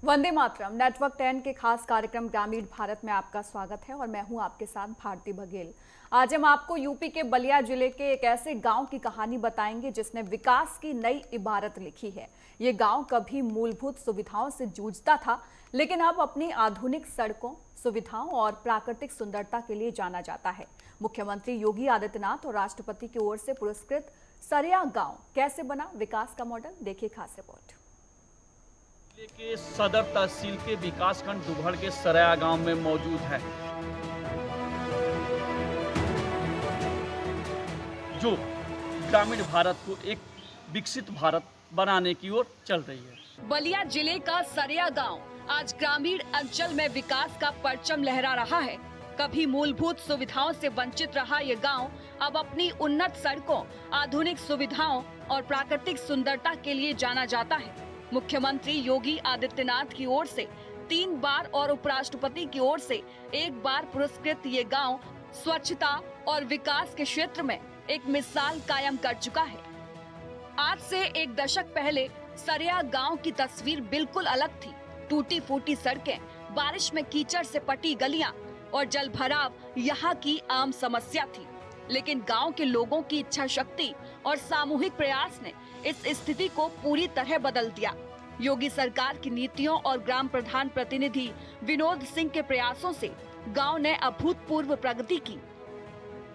Vande Mataram network 10 के खास कार्यक्रम ग्रामीण भारत में आपका स्वागत है और मैं हूं आपके साथ भारती बघेल। आज हम आपको यूपी के बलिया जिले के एक ऐसे गांव की कहानी बताएंगे जिसने विकास की नई इबारत लिखी है। ये गांव कभी मूलभूत सुविधाओं से जूझता था, लेकिन अब अपनी आधुनिक सड़कों, सुविधाओं और प्राकृतिक सुंदरता के लिए जाना जाता है। मुख्यमंत्री योगी आदित्यनाथ और राष्ट्रपति की ओर से पुरस्कृत सरिया गांव कैसे बना विकास का मॉडल, देखिए खास रिपोर्ट। जिले के सदर तहसील के विकासखंड दुभड़ के सराया गांव में मौजूद है, जो ग्रामीण भारत को एक विकसित भारत बनाने की ओर चल रही है। बलिया जिले का सरिया गांव आज ग्रामीण अंचल में विकास का परचम लहरा रहा है। कभी मूलभूत सुविधाओं से वंचित रहा ये गांव अब अपनी उन्नत सड़कों, आधुनिक सुविधाओं और प्राकृतिक सुंदरता के लिए जाना जाता है। मुख्यमंत्री योगी आदित्यनाथ की ओर से 3 बार और उपराष्ट्रपति की ओर से 1 बार पुरस्कृत ये गांव स्वच्छता और विकास के क्षेत्र में एक मिसाल कायम कर चुका है। आज से 1 दशक पहले सरिया गांव की तस्वीर बिल्कुल अलग थी। टूटी फूटी सड़कें, बारिश में कीचड़ से पटी गलियां और जल भराव यहाँ की आम समस्या थी। लेकिन गांव के लोगों की इच्छा शक्ति और सामूहिक प्रयास ने इस स्थिति को पूरी तरह बदल दिया। योगी सरकार की नीतियों और ग्राम प्रधान प्रतिनिधि विनोद सिंह के प्रयासों से गांव ने अभूतपूर्व प्रगति की।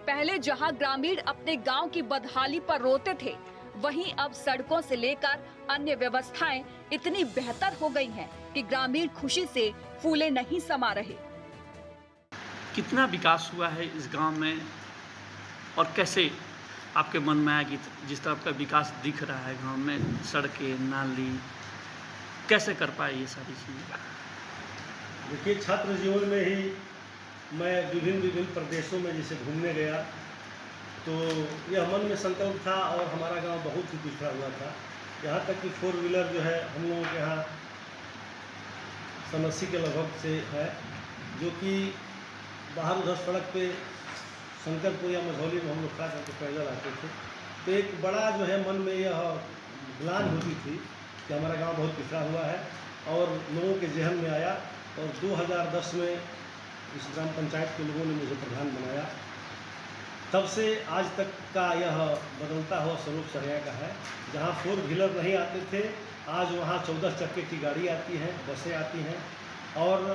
पहले जहां ग्रामीण अपने गांव की बदहाली पर रोते थे, वहीं अब सड़कों से लेकर अन्य व्यवस्थाएं इतनी बेहतर हो गई हैं कि ग्रामीण खुशी से फूले नहीं समा रहे। कितना विकास हुआ है इस गांव में और कैसे आपके मन में आया कि जिस तरह का विकास दिख रहा है गांव में, सड़कें, नाली, कैसे कर पाए ये सारी चीज़ें? देखिए, छात्र जीवन में ही मैं विभिन्न प्रदेशों में जैसे घूमने गया तो यह मन में संकल्प था और हमारा गांव बहुत ही पिछड़ा हुआ था। यहाँ तक कि 4 व्हीलर जो है हम लोगों के यहाँ 80 के लगभग से है, जो कि बाहर उधर सड़क पे शंकरपुर या मझौली में हम लोग खा करके पैदल आते थे। तो एक बड़ा जो है मन में यह ग्लानि होती थी कि हमारा गांव बहुत पिछड़ा हुआ है और लोगों के जहन में आया। और 2010 में इस ग्राम पंचायत के लोगों ने मुझे प्रधान बनाया। तब से आज तक का यह बदलता हुआ स्वरूप सरिया का है। जहां 4 व्हीलर नहीं आते थे, आज वहां 14 चक्के की गाड़ी आती है, बसें आती हैं और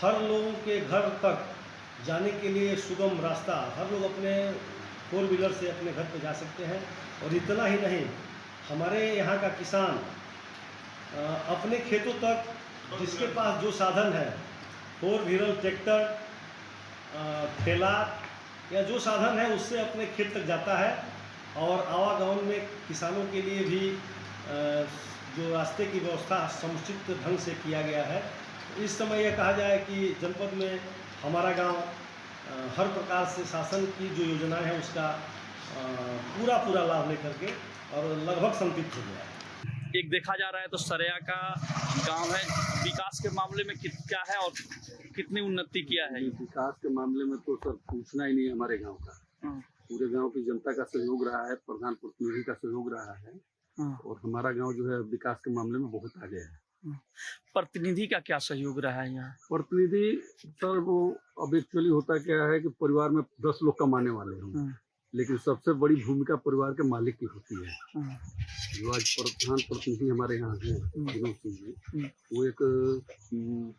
हर लोगों के घर तक जाने के लिए सुगम रास्ता, हर लोग अपने 4 व्हीलर से अपने घर पर जा सकते हैं। और इतना ही नहीं, हमारे यहाँ का किसान अपने खेतों तक जिसके पास जो साधन है, 4 व्हीलर, ट्रैक्टर, ठेला या जो साधन है, उससे अपने खेत तक जाता है। और आवागमन में किसानों के लिए भी जो रास्ते की व्यवस्था समुचित ढंग से किया गया है। इस समय यह कहा जाए कि जनपद में हमारा गांव हर प्रकार से शासन की जो योजनाएं हैं उसका पूरा लाभ लेकर के और लगभग संतुष्ट हो गया है। एक देखा जा रहा है तो सरिया का गांव है, विकास के मामले में क्या है और कितनी उन्नति किया है? विकास के मामले में तो सर पूछना ही नहीं, हमारे गांव का पूरे गांव की जनता का सहयोग रहा है, प्रधान प्रतिनिधि का सहयोग रहा है और हमारा गांव जो है विकास के मामले में बहुत आगे है। प्रतिनिधि का क्या सहयोग रहा है यहाँ? प्रतिनिधि सर वो अब एक्चुअली होता क्या है कि परिवार में 10 लोग कमाने वाले हैं, लेकिन सबसे बड़ी भूमिका परिवार के मालिक की होती है। जो आज प्रधान प्रतिनिधि हमारे यहाँ है विनोद सिंह जी, वो एक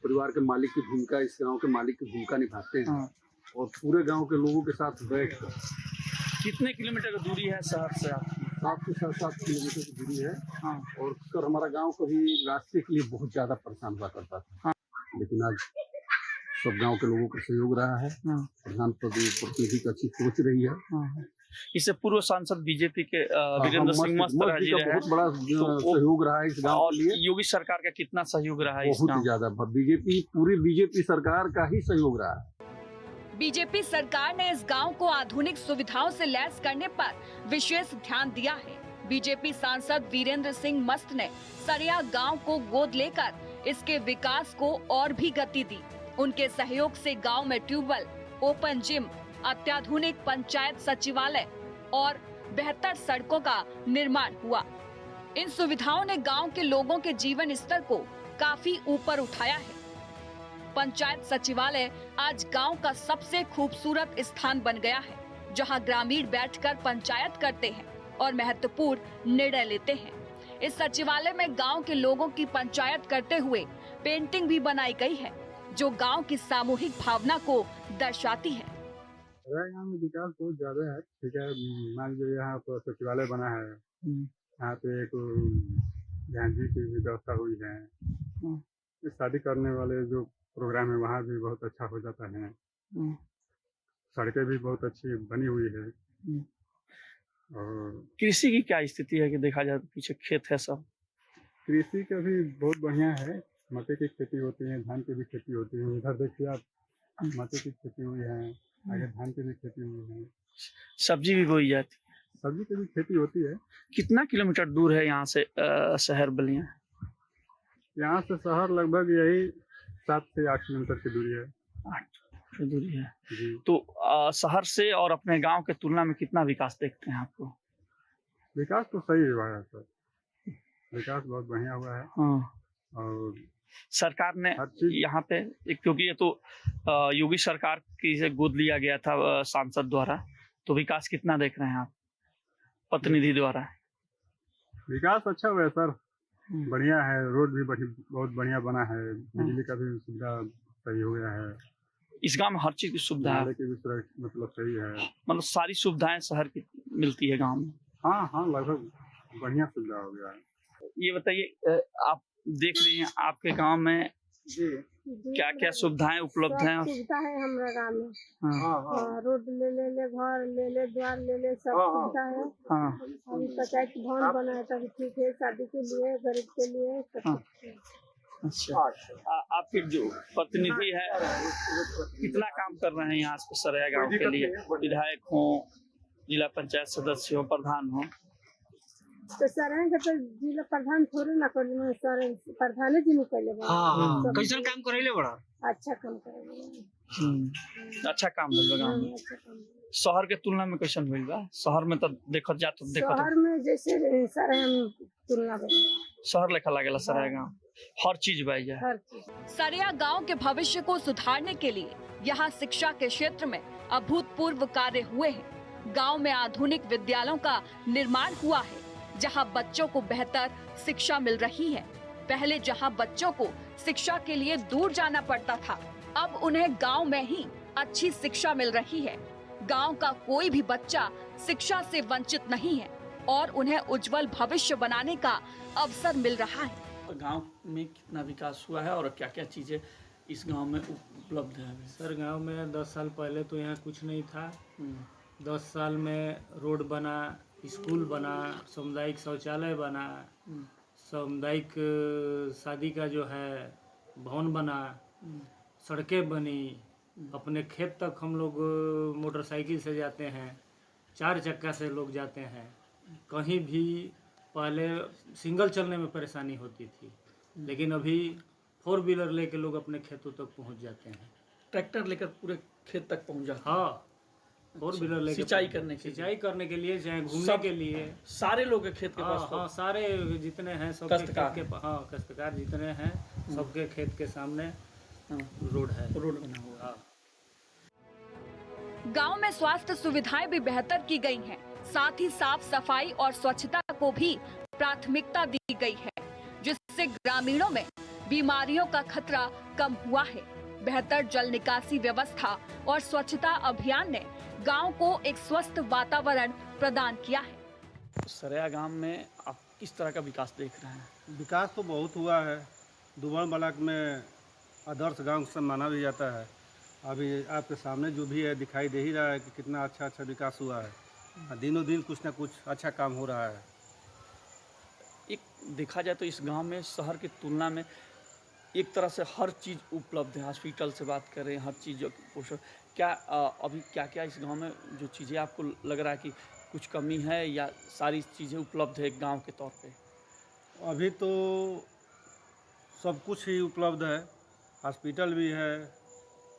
परिवार के मालिक की भूमिका, इस गांव के मालिक की भूमिका निभाते हैं और पूरे गांव के लोगों के साथ बैठकर। कितने किलोमीटर की दूरी है शहर से आपकी? 7 से 7 किलोमीटर की दूरी है। और सर हमारा गांव कभी रास्ते के लिए बहुत ज्यादा परेशान हुआ करता था, लेकिन आज सब गांव के लोगों का सहयोग रहा है। प्रधान प्रतिनिधि की अच्छी सोच रही है। इससे पूर्व सांसद बीजेपी के वीरेंद्र सिंह मस्त का बहुत बड़ा सहयोग रहा है इस गांव के लिए। योगी सरकार का कितना सहयोग रहा है? बहुत ज्यादा, पूरी बीजेपी सरकार का ही सहयोग रहा है। बीजेपी सरकार ने इस गांव को आधुनिक सुविधाओं से लैस करने पर विशेष ध्यान दिया है। बीजेपी सांसद वीरेंद्र सिंह मस्त ने सरिया गांव को गोद लेकर इसके विकास को और भी गति दी। उनके सहयोग से गांव में ट्यूबवेल, ओपन जिम, अत्याधुनिक पंचायत सचिवालय और बेहतर सड़कों का निर्माण हुआ। इन सुविधाओं ने गांव के लोगों के जीवन स्तर को काफी ऊपर उठाया है। पंचायत सचिवालय आज गांव का सबसे खूबसूरत स्थान बन गया है, जहां ग्रामीण बैठकर पंचायत करते हैं और महत्वपूर्ण निर्णय लेते हैं। इस सचिवालय में गांव के लोगों की पंचायत करते हुए पेंटिंग भी बनाई गई है, जो गांव की सामूहिक भावना को दर्शाती है। यहाँ में विकास बहुत ज्यादा है। ठीक है, मान लीजिए यहाँ पर सचिवालय बना है, यहाँ पे एक झांझी की भी व्यवस्था हुई है। शादी करने वाले जो प्रोग्राम है वहाँ भी बहुत अच्छा हो जाता है। सड़कें भी बहुत अच्छी बनी हुई है। और कृषि की क्या स्थिति है कि देखा जाए तो पीछे खेत है सब? कृषि का भी बहुत बढ़िया है। मक्के की खेती होती है, धान की भी खेती होती है। इधर देखिए आप, मक्के की खेती हुई है, आगे धान की भी खेती हुई है। सब्जी भी बोई जाती है? सब्जी की भी खेती होती है। कितना किलोमीटर दूर है यहाँ से शहर बलिया? यहाँ से शहर लगभग यही 7 से 8 किलोमीटर की दूरी है। 8 की दूरी है जी। तो शहर से और अपने गांव के तुलना में कितना विकास देखते हैं आपको? विकास तो सही हुआ है सर, विकास बहुत बढ़िया हुआ है। हाँ। और सरकार ने हर चीज यहाँ पे क्योंकि ये तो योगी सरकार की से गोद लिया गया था सांसद द्वारा, तो विकास कितना देख रहे हैं आप प्रतिनिधि द्वारा? विकास अच्छा हुआ है सर, बढ़िया है। रोड भी बहुत बढ़िया बना है। बिजली का भी सुविधा सही हो गया है। इस गांव में हर चीज की सुविधा है, नाले की भी मतलब सही है। मतलब सारी सुविधाएं शहर की मिलती है गांव में? हाँ हाँ, लगभग बढ़िया सुविधा हो गया है। ये बताइए, आप देख रही हैं आपके गांव में क्या क्या सुविधाएं उपलब्ध हैं? सुविधा है हमारा गाँव में। हाँ। रोड ले घर ले द्वार ले सब सुविधा है। हाँ। अभी पंचायत भवन बना है, तभी ठीक है। शादी के लिए, गरीब के लिए सब हाँ। कुछ है। अच्छा, आपके जो प्रतिनिधि है कितना काम कर रहे हैं यहाँ पे सराया गांव के लिए? विधायक हो, जिला पंचायत सदस्य हो, प्रधान हो? तो सर है तो जिला प्रधान थोड़े ना कर, सर प्रधान जी नहीं पहले कैसा काम करे बड़ा अच्छा काम करेंगे। अच्छा काम भइल गांव में। अच्छा काम शहर के तुलना में कैसन भइल बा? शहर में तो देखत जा तो शहर में जैसे सर हम तुलना शहर लेखा लागेला सराया गांव, हर चीज बा जाए। हर चीज। सरिया गांव के भविष्य को सुधारने के लिए यहाँ शिक्षा के क्षेत्र में अभूतपूर्व कार्य हुए हैं। गांव में आधुनिक विद्यालयों का निर्माण हुआ है, जहां बच्चों को बेहतर शिक्षा मिल रही है। पहले जहां बच्चों को शिक्षा के लिए दूर जाना पड़ता था, अब उन्हें गांव में ही अच्छी शिक्षा मिल रही है। गांव का कोई भी बच्चा शिक्षा से वंचित नहीं है और उन्हें उज्जवल भविष्य बनाने का अवसर मिल रहा है। गांव में कितना विकास हुआ है और क्या क्या चीजें इस गांव में उपलब्ध है? सर गांव में 10 साल पहले तो यहाँ कुछ नहीं था। 10 साल में रोड बना, स्कूल बना, सामुदायिक शौचालय बना, सामुदायिक शादी का जो है भवन बना, सड़कें बनी। अपने खेत तक हम लोग मोटरसाइकिल से जाते हैं, 4 चक्का से लोग जाते हैं। कहीं भी पहले सिंगल चलने में परेशानी होती थी, लेकिन अभी 4 व्हीलर लेके लोग अपने खेतों तक पहुंच जाते हैं। ट्रैक्टर लेकर पूरे खेत तक पहुंच जाते हैं। हाँ, 4 व्हीलर लेके सिंचाई करने के लिए चाहे घूमने के लिए। सारे लोग के खेत के पास हाँ, सारे जितने हैं सब काश्तकार जितने हैं सबके खेत के सामने रोड बना हुआ। गांव में स्वास्थ्य सुविधाएं भी बेहतर की गई हैं। साथ ही साफ सफाई और स्वच्छता को भी प्राथमिकता दी गई है, जिससे ग्रामीणों में बीमारियों का खतरा कम हुआ है। बेहतर जल निकासी व्यवस्था और स्वच्छता अभियान ने गांव को एक स्वस्थ वातावरण प्रदान किया है। सराया गांव में आप किस तरह का विकास देख रहे हैं? विकास तो बहुत हुआ है। दुबड़ ब्लॉक में आदर्श गांव से माना भी जाता है। अभी आपके सामने जो भी है दिखाई दे ही रहा है कि कितना अच्छा विकास हुआ है। दिनों दिन कुछ ना कुछ अच्छा काम हो रहा है। एक देखा जाए तो इस गांव में शहर की तुलना में एक तरह से हर चीज़ उपलब्ध है। हॉस्पिटल से बात करें, हर चीज़ पोषण, क्या अभी क्या क्या इस गांव में जो चीज़ें आपको लग रहा है कि कुछ कमी है या सारी चीज़ें उपलब्ध है गांव के तौर पे? अभी तो सब कुछ ही उपलब्ध है। हॉस्पिटल भी है,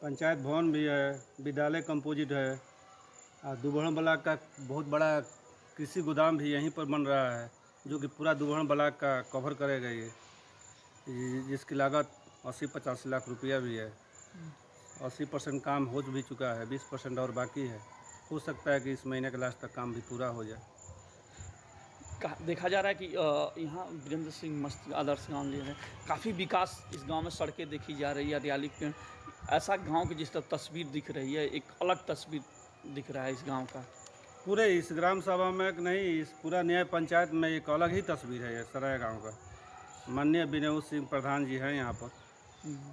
पंचायत भवन भी है, विद्यालय कंपोजिट है, और दुबड़ ब्लॉक का बहुत बड़ा कृषि गोदाम भी यहीं पर बन रहा है। जो कि पूरा दुबर्न ब्लॉक का कवर करेगा ये जिसकी लागत 80-85 लाख रुपया भी है। 80% काम हो भी चुका है, 20% और बाकी है। हो सकता है कि इस महीने के लास्ट तक काम भी पूरा हो जाए। देखा जा रहा है कि यहाँ वीरेंद्र सिंह मस्त आदर्श गाँव ले रहे हैं, काफ़ी विकास इस गांव में, सड़कें देखी जा रही है, हरियाली पेड़, ऐसा गांव की जिस तरह तस्वीर दिख रही है, एक अलग तस्वीर दिख रहा है इस गांव का। पूरे इस ग्राम सभा में नहीं, इस पूरा न्याय पंचायत में एक अलग ही तस्वीर है ये सराय गाँव का। माननीय विनोद सिंह प्रधान जी हैं यहाँ पर,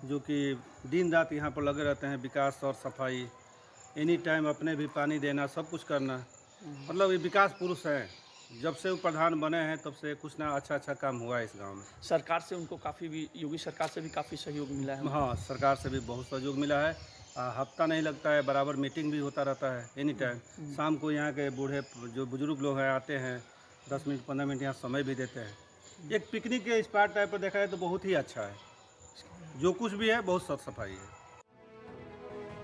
जो कि दिन रात यहाँ पर लगे रहते हैं, विकास और सफाई, एनी टाइम अपने भी पानी देना, सब कुछ करना, मतलब ये विकास पुरुष हैं। जब से वो प्रधान बने हैं तब से कुछ ना अच्छा काम हुआ है इस गांव में। सरकार से उनको काफ़ी भी, योगी सरकार से भी काफ़ी सहयोग मिला है। हाँ, सरकार से भी बहुत सहयोग मिला है। हफ्ता नहीं लगता है, बराबर मीटिंग भी होता रहता है एनी टाइम। शाम को यहाँ के बूढ़े जो बुजुर्ग लोग हैं आते हैं, 10 मिनट 15 मिनट यहाँ समय भी देते हैं। एक पिकनिक के स्पॉट टाइप पर देखा है तो बहुत ही अच्छा है। जो कुछ भी है बहुत साफ सफाई है।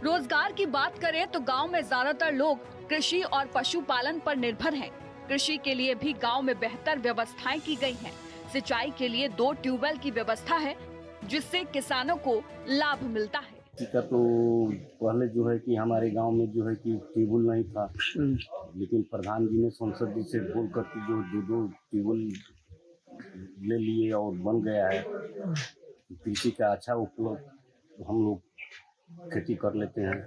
रोजगार की बात करें तो गांव में ज्यादातर लोग कृषि और पशुपालन पर निर्भर हैं। कृषि के लिए भी गांव में बेहतर व्यवस्थाएं की गई हैं। सिंचाई के लिए 2 ट्यूबवेल की व्यवस्था है, जिससे किसानों को लाभ मिलता है। का तो पहले जो है कि हमारे गांव में जो है कि ट्यूबवेल नहीं था, लेकिन प्रधान जी ने संसद जी से बोल करके जो 2 ट्यूबवेल ले लिए और बन गया है। कृषि का अच्छा उपलब्ध हम लोग खेती कर लेते हैं।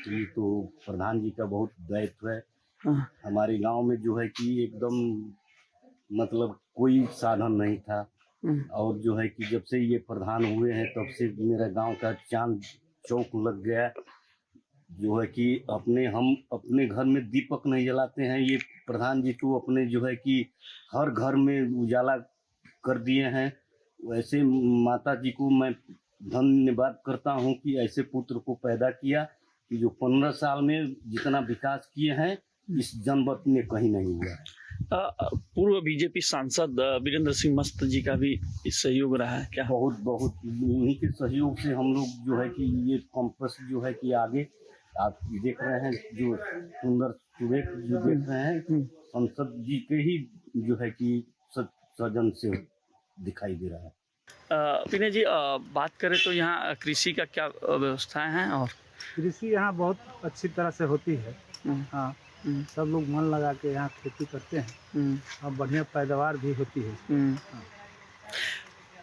ये तो प्रधान जी का बहुत दायित्व है। हमारे गांव में जो है कि एकदम मतलब कोई साधन नहीं था, और जो है कि जब से ये प्रधान हुए हैं तब से मेरा गांव का चांद चौक लग गया। जो है कि हम अपने घर में दीपक नहीं जलाते हैं, ये प्रधान जी तो अपने जो है कि हर घर में उजाला कर दिए हैं। वैसे माता जी को मैं धन्यवाद करता हूं कि ऐसे पुत्र को पैदा किया कि जो 15 साल में जितना विकास किए हैं इस जनवत में कहीं नहीं हुआ। पूर्व बीजेपी सांसद वीरेंद्र सिंह मस्त जी का भी इस सहयोग रहा है क्या? बहुत उन्हीं के सहयोग से हम लोग जो है कि ये कैंपस जो है कि आगे आप देख रहे हैं, जो सुंदर सुरेख जो देख रहे हैं, संसद जी के ही जो है कि सजन से दिखाई दे रहा है। विनय जी, बात करें तो यहाँ कृषि का क्या व्यवस्थाएं हैं? और कृषि यहाँ बहुत अच्छी तरह से होती है। हाँ, सब लोग मन लगा के यहाँ खेती करते हैं और बढ़िया पैदावार भी होती है। हाँ।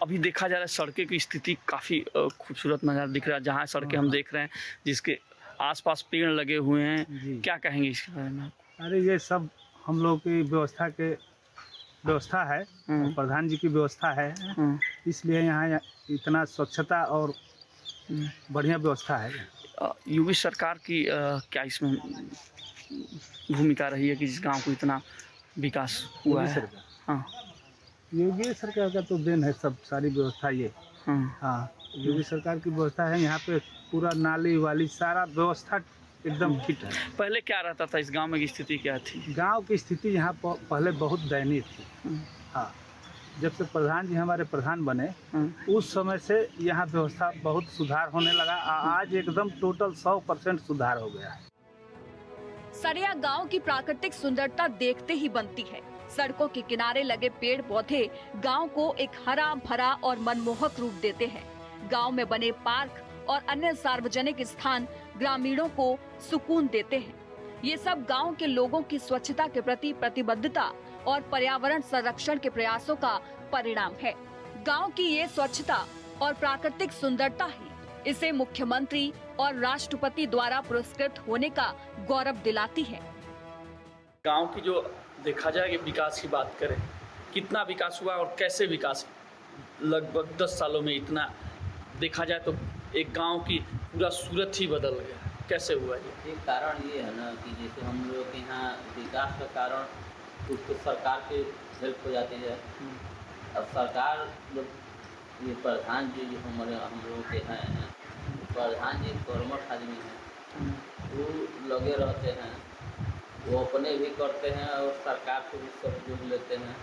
अभी देखा जा रहा है सड़कें की स्थिति काफ़ी खूबसूरत नज़ारा दिख रहा है। जहाँ सड़कें हम देख रहे हैं जिसके आसपास पेड़ लगे हुए हैं, क्या कहेंगे इसके बारे में? अरे ये सब हम लोग की व्यवस्था है, प्रधान जी की व्यवस्था है, इसलिए यहाँ इतना स्वच्छता और बढ़िया व्यवस्था है। योगी सरकार की क्या इसमें भूमिका रही है कि जिस गांव को इतना विकास हुआ है? हाँ, योगी सरकार का तो देन है सब सारी व्यवस्था ये। हाँ, योगी सरकार की व्यवस्था है। यहाँ पे पूरा नाली वाली सारा व्यवस्था एकदम फिट है। पहले क्या रहता था इस गांव में, की स्थिति क्या थी? गांव की स्थिति यहाँ पहले बहुत दयनीय थी। हाँ, जब से प्रधान जी हमारे प्रधान बने उस समय से यहाँ व्यवस्था बहुत सुधार होने लगा। आज एकदम टोटल 100% सुधार हो गया है। सरिया गांव की प्राकृतिक सुंदरता देखते ही बनती है। सड़कों के किनारे लगे पेड़ पौधे गांव को एक हरा भरा और मनमोहक रूप देते हैं। गांव में बने पार्क और अन्य सार्वजनिक स्थान ग्रामीणों को सुकून देते हैं। ये सब गांव के लोगों की स्वच्छता के प्रति प्रतिबद्धता और पर्यावरण संरक्षण के प्रयासों का परिणाम है। गांव की ये स्वच्छता और प्राकृतिक सुंदरता ही इसे मुख्यमंत्री और राष्ट्रपति द्वारा पुरस्कृत होने का गौरव दिलाती है। गांव की जो देखा जाए कि विकास की बात करें, कितना विकास हुआ और कैसे विकास? लगभग 10 सालों में इतना देखा जाए तो एक गांव की पूरा सूरत ही बदल गया। कैसे हुआ ये? एक कारण ये है ना कि जैसे हम लोग के यहाँ विकास का कारण कुछ तो सरकार की हेल्प हो जाती है। अब सरकार ये प्रधान जी जो हम लोग के हैं, प्रधान जी कर्मठ आदमी हैं, वो लगे रहते हैं, वो अपने भी करते हैं और सरकार से भी सहयोग लेते हैं,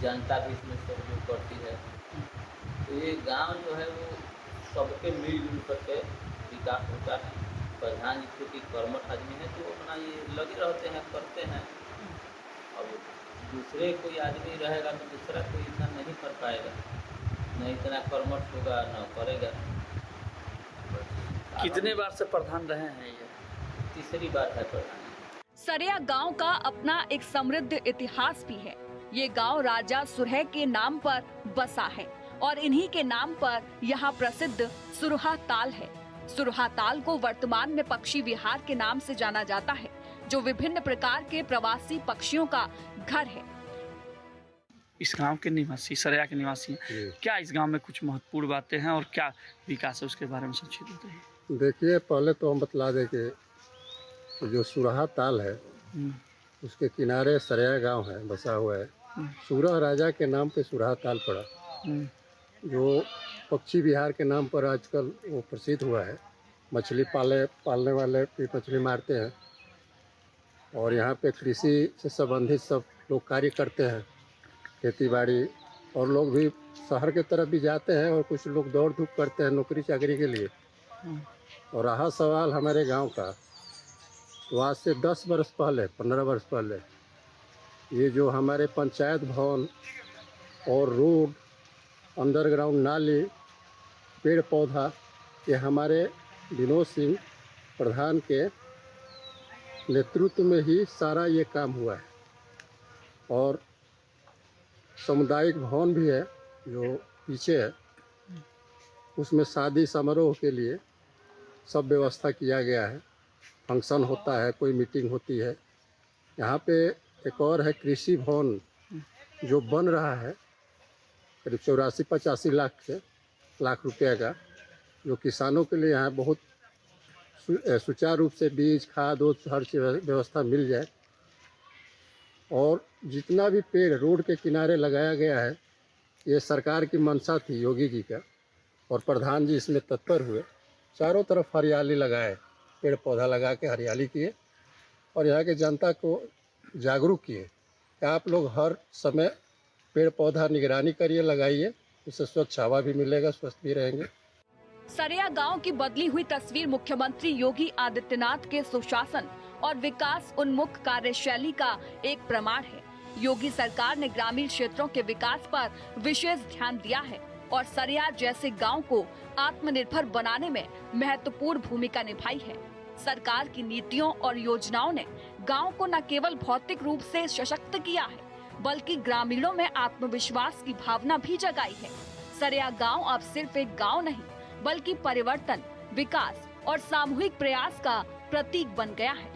जनता भी इसमें सहयोग करती है। तो ये गांव जो है वो सबके मिलजुल करके विकास होता है। प्रधान जी की कर्मठ आदमी है तो अपना ये लगे रहते हैं, करते हैं। और दूसरे कोई आदमी रहेगा तो दूसरा कोई इतना नहीं कर पाएगा, न इतना कर्मठ होगा न करेगा। कितने बार से प्रधान रहे हैं ये? तीसरी बार है प्रधान। सरिया गांव का अपना एक समृद्ध इतिहास भी है। ये गांव राजा सुरह के नाम पर बसा है और इन्हीं के नाम पर यहाँ प्रसिद्ध सुरहा ताल है। सुरहा ताल को वर्तमान में पक्षी विहार के नाम से जाना जाता है, जो विभिन्न प्रकार के प्रवासी पक्षियों का घर है। इस गांव के निवासी, सरिया के निवासी हैं। क्या इस गांव में कुछ महत्वपूर्ण बातें हैं और क्या विकास है उसके बारे में संक्षिप्त बताइए। देखिए, पहले तो हम बतला दें कि जो सुरहा ताल है उसके किनारे सरिया गांव है, बसा हुआ है। सूरह राजा के नाम पे सुरहा ताल पड़ा, जो पक्षी विहार के नाम पर आजकल वो प्रसिद्ध हुआ है। मछली पालने वाले भी मछली मारते हैं और यहाँ पे कृषि से संबंधित सब लोग कार्य करते हैं, खेती बाड़ी। और लोग भी शहर के तरफ भी जाते हैं और कुछ लोग दौड़ धूप करते हैं नौकरी चाकरी के लिए। और रहा सवाल हमारे गांव का, तो आज से 10 वर्ष पहले, 15 वर्ष पहले ये जो हमारे पंचायत भवन और रोड, अंडरग्राउंड नाली, पेड़ पौधा, ये हमारे विनोद सिंह प्रधान के नेतृत्व में ही सारा ये काम हुआ है। और सामुदायिक भवन भी है जो पीछे है, उसमें शादी समारोह के लिए सब व्यवस्था किया गया है। फंक्शन होता है, कोई मीटिंग होती है। यहाँ पे एक और है कृषि भवन जो बन रहा है, करीब 84-85 लाख रुपए का, जो किसानों के लिए यहाँ बहुत सुचारू रूप से बीज, खाद और हर चीज़ व्यवस्था मिल जाए। और जितना भी पेड़ रोड के किनारे लगाया गया है, ये सरकार की मंशा थी योगी जी का, और प्रधान जी इसमें तत्पर हुए। चारों तरफ हरियाली लगाए, पेड़ पौधा लगा के हरियाली किए और यहाँ के जनता को जागरूक किए कि आप लोग हर समय पेड़ पौधा निगरानी करिए, लगाइए, उससे स्वच्छ हवा भी मिलेगा, स्वस्थ भी रहेंगे। सरिया गांव की बदली हुई तस्वीर मुख्यमंत्री योगी आदित्यनाथ के सुशासन और विकास उन्मुख कार्यशैली का एक प्रमाण है। योगी सरकार ने ग्रामीण क्षेत्रों के विकास पर विशेष ध्यान दिया है और सरिया जैसे गांव को आत्मनिर्भर बनाने में महत्वपूर्ण भूमिका निभाई है। सरकार की नीतियों और योजनाओं ने गांव को न केवल भौतिक रूप से सशक्त किया है, बल्कि ग्रामीणों में आत्मविश्वास की भावना भी जगाई है। सरिया गांव अब सिर्फ एक गांव नहीं, बल्कि परिवर्तन, विकास और सामूहिक प्रयास का प्रतीक बन गया है।